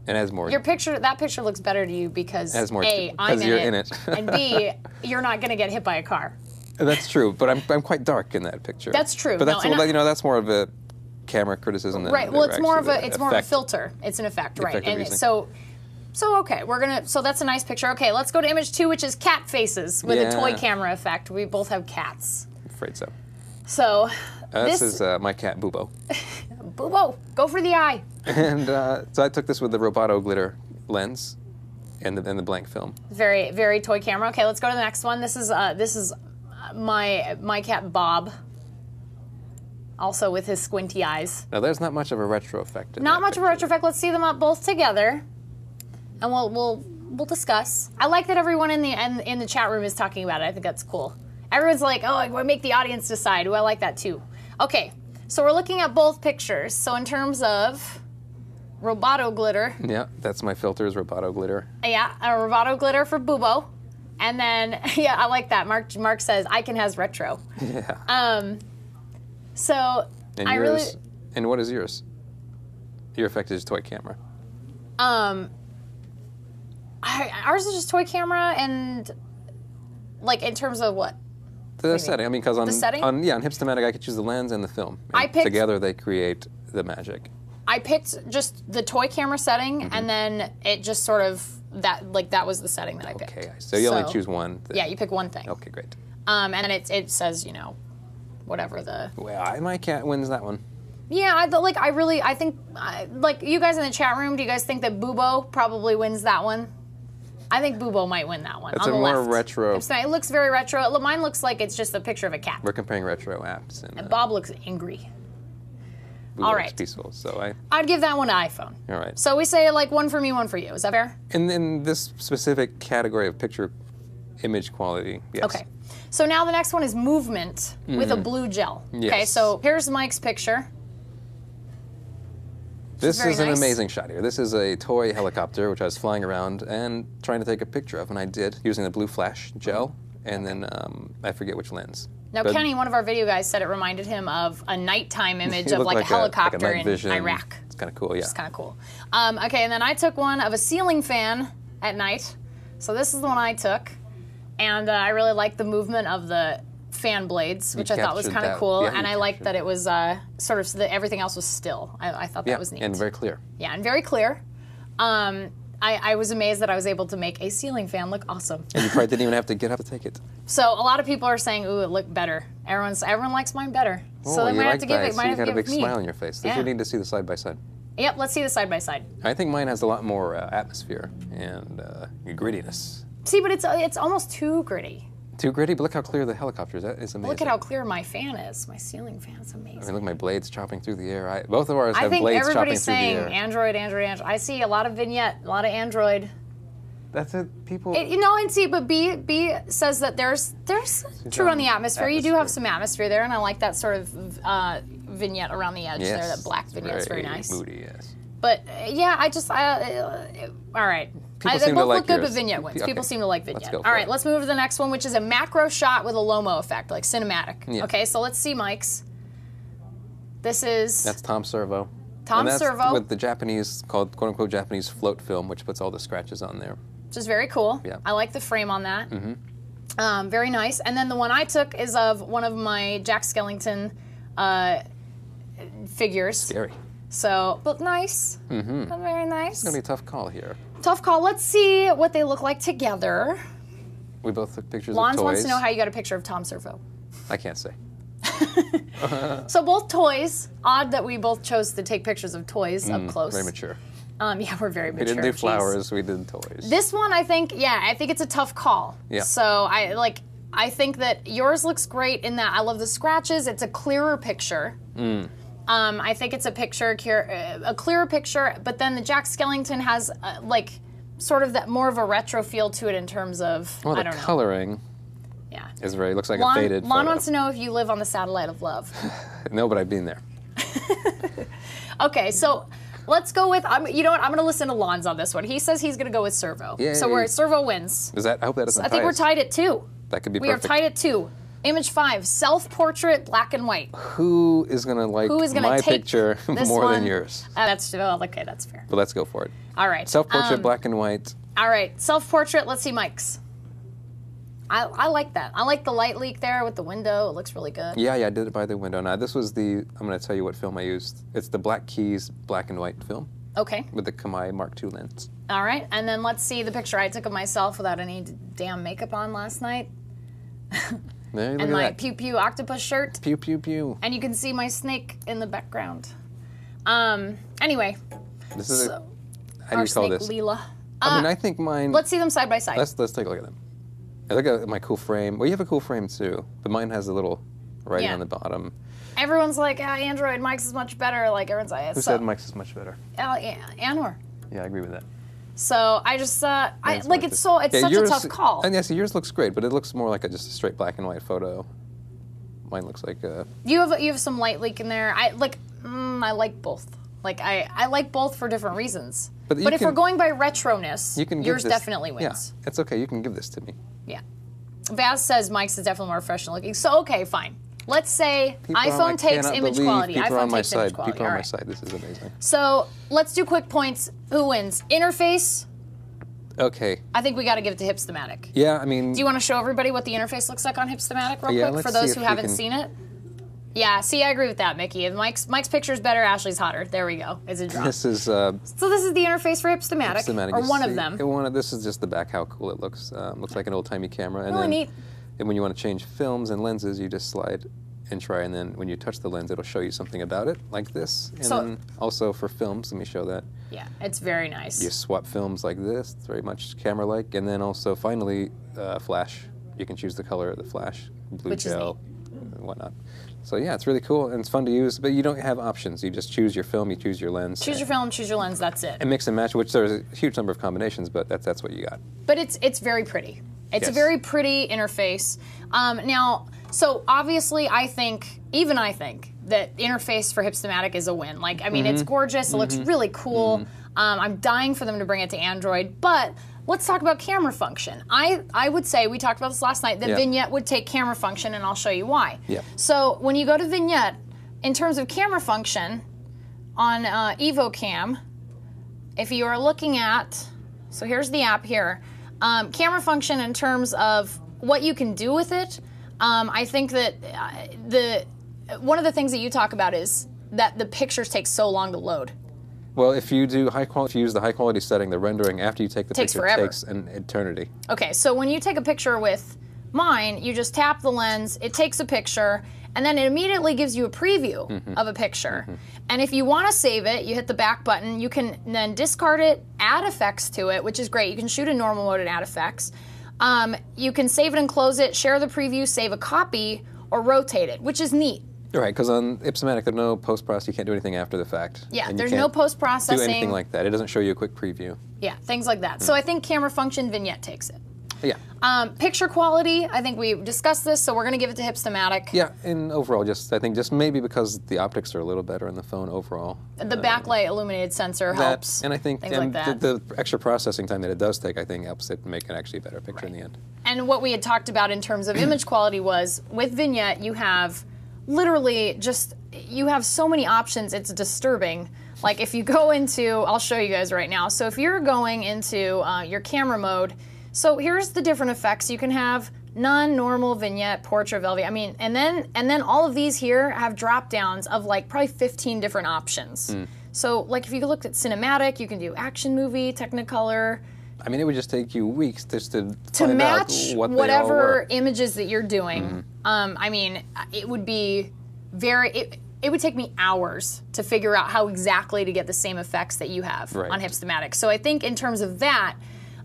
It has more. That picture looks better to you because has more A, I'm you're in it. and B, you're not going to get hit by a car. That's true, but I'm quite dark in that picture. That's true. But that's that's more of a camera criticism than right. Well, it's more of a filter. filter. It's an effect, right? Effective And reasoning. so okay, so that's a nice picture. Okay, let's go to image 2, which is cat faces with a toy camera effect. We both have cats. I'm afraid so. So This is my cat Bubo. Bubo, go for the eye. And so I took this with the Roboto glitter lens and the blank film. Very, very toy camera. Okay, let's go to the next one. This is my cat Bob, also with his squinty eyes. Now there's not much of a retro effect. Not much of a retro effect. Let's see them up both together, and we'll discuss. I like that everyone in the chat room is talking about it. I think that's cool. Everyone's like, oh, I make the audience decide. Ooh, I like that too. Okay, so we're looking at both pictures. So in terms of Roboto glitter. Yeah, that's my filters, Roboto glitter. Yeah, a Roboto glitter for Bubo. And then, yeah, I like that. Mark says, Icon has retro. Yeah. So, and I yours, really... And what is yours? Your effect is toy camera. Ours is just toy camera and, like, in terms of what? The setting. I mean, because on setting? on Hipstamatic, I could choose the lens and the film. And together they create the magic. I picked just the toy camera setting, and then it just sort of that was the setting that I picked. Okay, so you only choose one thing. Yeah, you pick one thing. Okay, great. And then it says, whatever the. Well, my cat wins that one. Yeah, I think you guys in the chat room, do you guys think that Bubo probably wins that one? I think Bubo might win that one. It's on a the more left. retro. It looks very retro. Mine looks like it's just a picture of a cat. We're comparing retro apps. And Bob looks angry. Bubo all looks right. peaceful. So I'd give that one to iPhone. All right. So we say one for me, one for you. Is that fair? In this specific category of picture image quality, yes. Okay. So now the next one is movement with a blue gel. Yes. Okay, so here's Mike's picture. This is an nice. amazing shot here. This is a toy helicopter which I was flying around and trying to take a picture of, and I did using the blue flash gel, and then I forget which lens. Now, But Kenny, one of our video guys, said it reminded him of a nighttime image it of looked a helicopter like a night in vision. Iraq. It's kind of cool, yeah. It's kind of cool. Okay, and then I took one of a ceiling fan at night. So this is the one I took, and I really liked the movement of the fan blades, which I thought was kind of cool, and I liked that it was sort of everything else was still. I thought that was neat. And very clear. Yeah, and very clear. I was amazed that I was able to make a ceiling fan look awesome. And you probably didn't even have to get up to take it. So a lot of people are saying, "Ooh, it looked better." Everyone likes mine better. So they you might like have to give that. it. So Might you have got to a give big it me. smile on your face. Yeah. You need to see the side by side. Yep, let's see the side by side. I think mine has a lot more atmosphere and grittiness. See, but it's almost too gritty. Too gritty, but look how clear the helicopter is. That is amazing. Look at how clear my fan is. My ceiling fan's amazing. I mean, look at my blades chopping through the air. Both of ours I have think blades chopping everybody's through the saying air. Android. I see a lot of vignette, a lot of Android. That's it. People. And see, but B says that there's true on the atmosphere. You do have some atmosphere there, and I like that sort of vignette around the edge there. That black vignette is very nice. Moody, yes. But yeah, all right. People They seem both to like look good, yours. but vignette wins. Okay. People seem to like Let's vignette. go for All right, it. let's move to the next one, which is a macro shot with a Lomo effect, like cinematic. Yeah. Okay, so let's see Mike's. This is That's Tom Servo. Tom and that's Servo. with the Japanese, called quote-unquote Japanese float film, which puts all the scratches on there. which is very cool. Yeah. I like the frame on that. Very nice. And then the one I took is of one of my Jack Skellington figures. Scary. So, but nice. But very nice. It's going to be a tough call here. Tough call. Let's see what they look like together. We both took pictures Lons of toys. wants to know how you got a picture of Tom Servo. I can't say. So both toys. Odd that we both chose to take pictures of toys up close. Very mature. Yeah, we're very mature. We didn't do Jeez. flowers, we did toys. This one, I think it's a tough call. Yeah. So I think that yours looks great in that I love the scratches. It's a clearer picture. I think it's a clearer picture, but then the Jack Skellington has sort of that more of a retro feel to it in terms of Well, I the don't know. coloring Yeah. is very, looks like a faded Lon photo. wants to know if you live on the satellite of love. No, but I've been there. Okay, so let's go with, you know what, I'm going to listen to Lon's on this one. He says he's going to go with Servo. Yay. So Servo wins. I hope that doesn't I think we're tied at 2. That could be We are perfect. tied at 2. Image 5, self-portrait, black and white. Who is going to like my picture more than yours? That's okay, that's fair. But let's go for it. All right. Self-portrait, black and white. All right, self-portrait, let's see Mike's. I like that. I like the light leak there with the window. It looks really good. Yeah, I did it by the window. Now, this was I'm going to tell you what film I used. It's the Black Keys black and white film. Okay. With the Kamai Mark II lens. All right, and then let's see the picture I took of myself without any damn makeup on last night. There, and my Pew Pew octopus shirt. Pew Pew Pew. And you can see my snake in the background. Anyway. This is how do you call this? Leela. I mean, I think mine... Let's see them side by side. Let's take a look at them. I look at my cool frame. Well, you have a cool frame too, but mine has a little writing on the bottom. Everyone's like, Android, Mike's is much better. Like, everyone's like... Who said Mike's is much better? Anwar. Yeah, I agree with that. So I just, it's such a tough call. And yes, yours looks great, but it looks more like just a straight black and white photo. Mine looks like a... You have some light leak in there. I like both. Like, I like both for different reasons. But if we're going by retroness, yours definitely wins. Yeah, it's okay. You can give this to me. Yeah. Vaz says Mike's is definitely more professional looking. So, okay, fine. Let's say iPhone takes image quality. iPhone takes image quality. People are on my side. This is amazing. So, let's do quick points. Who wins? Interface? Okay. I think we got to give it to Hipstamatic. Yeah, I mean... Do you want to show everybody what the interface looks like on Hipstamatic real quick for those who haven't seen it? Yeah, see, I agree with that, Mickey. If Mike's picture's better, Ashley's hotter. There we go. It's a drop. This is... so this is the interface for Hipstamatic, or one of them. This is just the back, how cool it looks. Looks like an old-timey camera. And really neat. And when you want to change films and lenses, you just slide and try, and then when you touch the lens, it'll show you something about it, like this. And then also for films, let me show that. Yeah, it's very nice. You swap films like this, it's very much camera-like, and then also finally, flash. You can choose the color of the flash, blue gel, and whatnot. So yeah, it's really cool and it's fun to use, but you don't have options. You just choose your film, you choose your lens. Choose your film, choose your lens, that's it. And mix and match, which there's a huge number of combinations, but that's what you got. But it's very pretty. It's a very pretty interface. Now, so obviously I think that interface for Hipstamatic is a win. Like, I mean, it's gorgeous, it looks really cool. I'm dying for them to bring it to Android, but let's talk about camera function. I would say, we talked about this last night, that Vignette would take camera function, and I'll show you why. So when you go to Vignette, in terms of camera function, on EvoCam, if you are looking at, so here's the app here, camera function in terms of what you can do with it, I think that one of the things that you talk about is that the pictures take so long to load. Well, if you do if you use the high quality setting, the rendering after you take the picture takes an eternity. Okay, so when you take a picture with mine, you just tap the lens, it takes a picture, and then it immediately gives you a preview of a picture. And if you want to save it, you hit the back button, you can then discard it, add effects to it, which is great. You can shoot in normal mode and add effects. You can save it and close it, share the preview, save a copy, or rotate it, which is neat. Right, because on Hipstamatic, there's no post-process. You can't do anything after the fact. Yeah, there's no post-processing. Do anything like that. It doesn't show you a quick preview. Yeah, things like that. So I think camera function, Vignette takes it. Yeah. Picture quality, I think we discussed this, so we're going to give it to Hipstamatic. Yeah, and overall, I think maybe because the optics are a little better in the phone overall. The backlight illuminated sensor helps. And I think like the extra processing time that it does take, I think, helps it make an actually better picture in the end. And what we had talked about in terms of image quality was, with Vignette, you have literally you have so many options, it's disturbing. Like if you go into, I'll show you guys right now. So if you're going into your camera mode, so here's the different effects. You can have none, normal, vignette, portrait, velvet. I mean, and then all of these here have drop downs of like probably 15 different options. So like if you look at cinematic, you can do action movie, Technicolor. I mean, it would just take you weeks just to match out what whatever images that you're doing. I mean, it would be it would take me hours to figure out how exactly to get the same effects that you have on Hipstamatic. So I think in terms of that,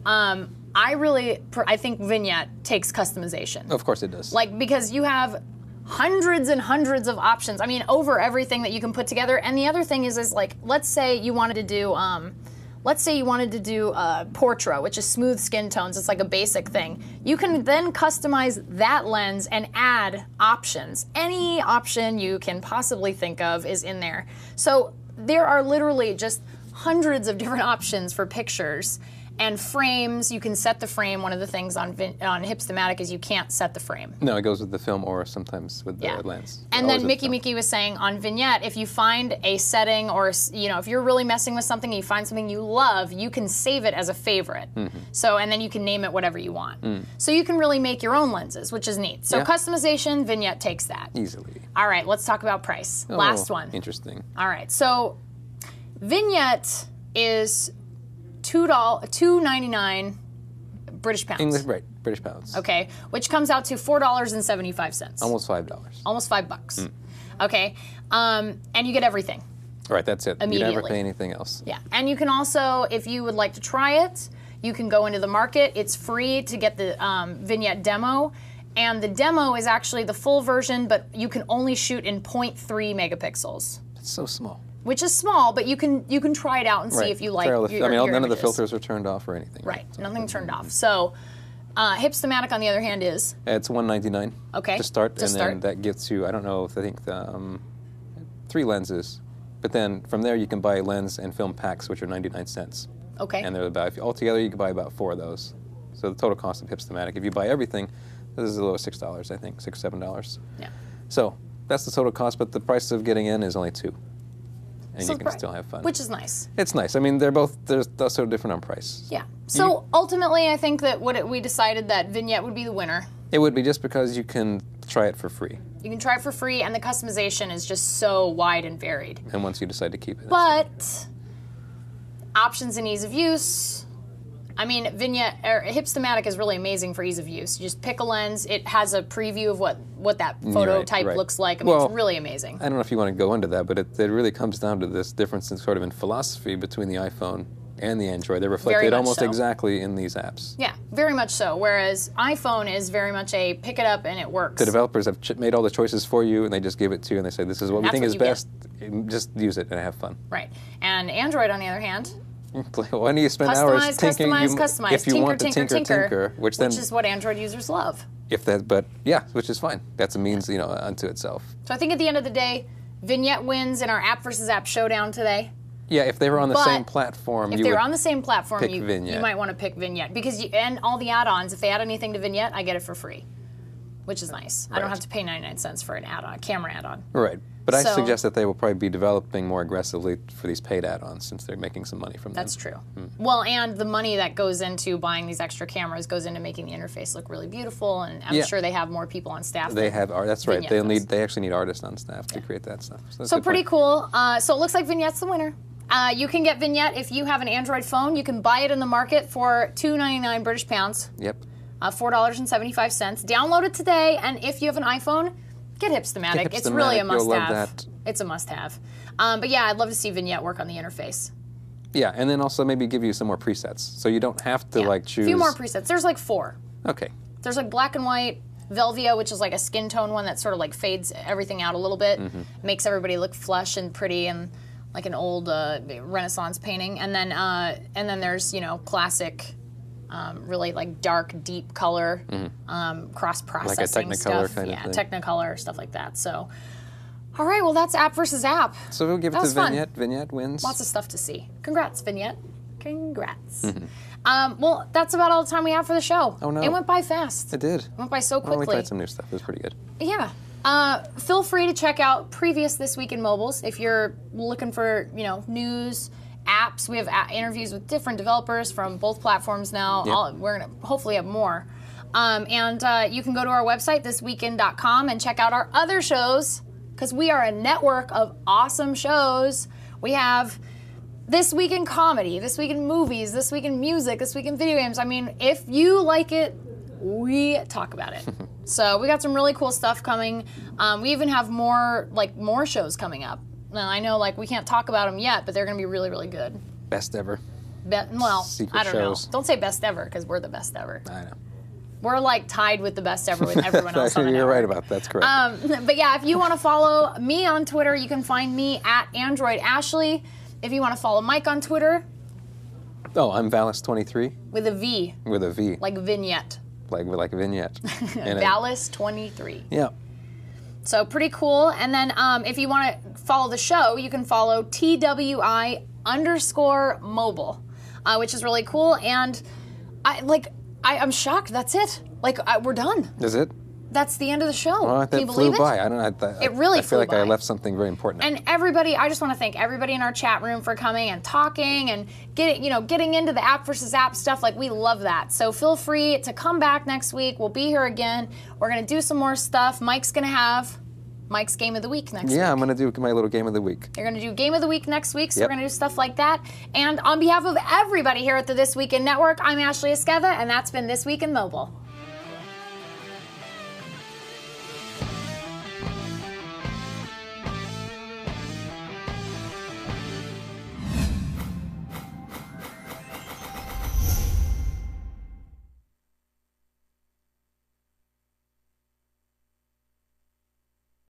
I think Vignette takes customization. Of course it does. Like, because you have hundreds and hundreds of options. I mean, over everything that you can put together. And the other thing is like, let's say you wanted to do, portrait, which is smooth skin tones. It's like a basic thing. You can then customize that lens and add options. Any option you can possibly think of is in there. So there are literally just hundreds of different options for pictures. And frames, you can set the frame. One of the things on Hipstamatic is you can't set the frame. No, it goes with the film or sometimes with the lens. And then Mickey was saying on Vignette, if you find a setting or, if you're really messing with something and you find something you love, you can save it as a favorite. So, and then you can name it whatever you want. So you can really make your own lenses, which is neat. So customization, Vignette takes that. Easily. All right, let's talk about price. Last one. Interesting. All right, so Vignette is $2.99 British pounds. English, right, British pounds. Okay, which comes out to $4.75. Almost $5. Almost $5. Okay, and you get everything. Right, that's it. You Immediately. never pay anything else. Yeah, and you can also, if you would like to try it, you can go into the market. It's free to get the Vignette demo, and the demo is actually the full version, but you can only shoot in 0.3 megapixels. It's so small. Which is small, but you can try it out and see if you like your none of the images. filters are turned off or anything. Right, nothing turned off. So, Hipstamatic, on the other hand, is? It's $199 okay, to start, then that gets you, I don't know, I think 3 lenses. But then from there you can buy lens and film packs, which are 99 cents. Okay. And they're about, altogether you can buy about 4 of those. So the total cost of Hipstamatic, if you buy everything, this is a little $6, I think, $6, $7. Yeah. So that's the total cost, but the price of getting in is only $2. And So you can still have fun. Which is nice. It's nice. I mean, they're so different on price. Yeah. So ultimately, I think that we decided that Vignette would be the winner. It would be just because you can try it for free. You can try it for free, and the customization is just so wide and varied. And once you decide to keep it. But options and ease of use. I mean, Hipstamatic is really amazing for ease of use. You just pick a lens. It has a preview of what that photo type looks like. I mean, it's really amazing. I don't know if you want to go into that, but it really comes down to this difference in philosophy between the iPhone and the Android. They're reflected almost exactly in these apps. Yeah, very much so. Whereas iPhone is very much a pick it up and it works. The developers have made all the choices for you, and they just give it to you, and they say, this is what we think is best. Just use it and have fun. Right. And Android, on the other hand, why do you spend hours thinking? Customize. If you want to tinker, which is what Android users love. Which is fine. That's a means, unto itself. So I think at the end of the day, Vignette wins in our app versus app showdown today. Yeah, if they were on the same platform, if they were on the same platform, you Vignette. might want to pick Vignette because and all the add-ons. If they add anything to Vignette, I get it for free, which is nice. Right. I don't have to pay 99 cents for an add-on, a camera add-on. Right. But I suggest that they will probably be developing more aggressively for these paid add-ons since they're making some money from them. That's true. Well, and the money that goes into buying these extra cameras goes into making the interface look really beautiful, and I'm sure they have more people on staff. They have art. That's right. They actually need artists on staff to create that stuff. So pretty cool. So it looks like Vignette's the winner. You can get Vignette if you have an Android phone. You can buy it in the market for $2.99 British pounds. Yep. $4.75. Download it today, and if you have an iPhone, get Hipstamatic. It's really a must-have. You'll love that. It's a must-have. But yeah, I'd love to see Vignette work on the interface. Yeah, and then also maybe give you some more presets, so you don't have to choose. A few more presets. There's like 4. Okay. There's like black and white, Velvia, which is like a skin tone one that sort of like fades everything out a little bit, makes everybody look flush and pretty and like an old Renaissance painting. And then there's classic. Really like dark, deep color, cross-processing like a stuff. Technicolor kind of thing. Technicolor, stuff like that. So, all right, well, that's app versus app. So we'll give it to Vignette. Vignette wins. Lots of stuff to see. Congrats, Vignette. Congrats. Well, that's about all the time we have for the show. Oh, no. It went by fast. It did. It went by so quickly. We tried some new stuff. It was pretty good. Yeah. Feel free to check out previous This Week in Mobiles if you're looking for, news, apps. We have interviews with different developers from both platforms now. Yep. We're going to hopefully have more. And you can go to our website, thisweekend.com, and check out our other shows, because we are a network of awesome shows. We have This Week in Comedy, This Week in Movies, This Week in Music, This Week in Video Games. I mean, if you like it, we talk about it. So we got some really cool stuff coming. We even have more shows coming up. Now, I know, we can't talk about them yet, but they're going to be really, really good. Best ever. Secret I don't shows. know. Don't say best ever, because we're the best ever. I know. We're, tied with the best ever with everyone else on the You're network. right about that. That's correct. But, yeah, if you want to follow me on Twitter, you can find me at Android Ashley. If you want to follow Mike on Twitter. Oh, I'm Valis23. With a V. With a V. Like Vignette. Like Vignette. Valis23. Yeah. So pretty cool. And then if you want to follow the show, you can follow TWI_mobile. which is really cool. And I'm shocked. That's it. Like, we're done. Is it? That's the end of the show. Well, Can you that believe flew it? by. I don't know. It really I feel like flew I by. left something very important. And everybody, I just want to thank everybody in our chat room for coming and talking and getting into the app versus app stuff. Like, we love that. So feel free to come back next week. We'll be here again. We're going to do some more stuff. Mike's going to have Mike's Game of the Week next week. Yeah, I'm going to do my little Game of the Week. You're going to do Game of the Week next week, so Yep. we're going to do stuff like that. And on behalf of everybody here at the This Week in Network, I'm Ashley Esqueda, and that's been This Week in Mobile.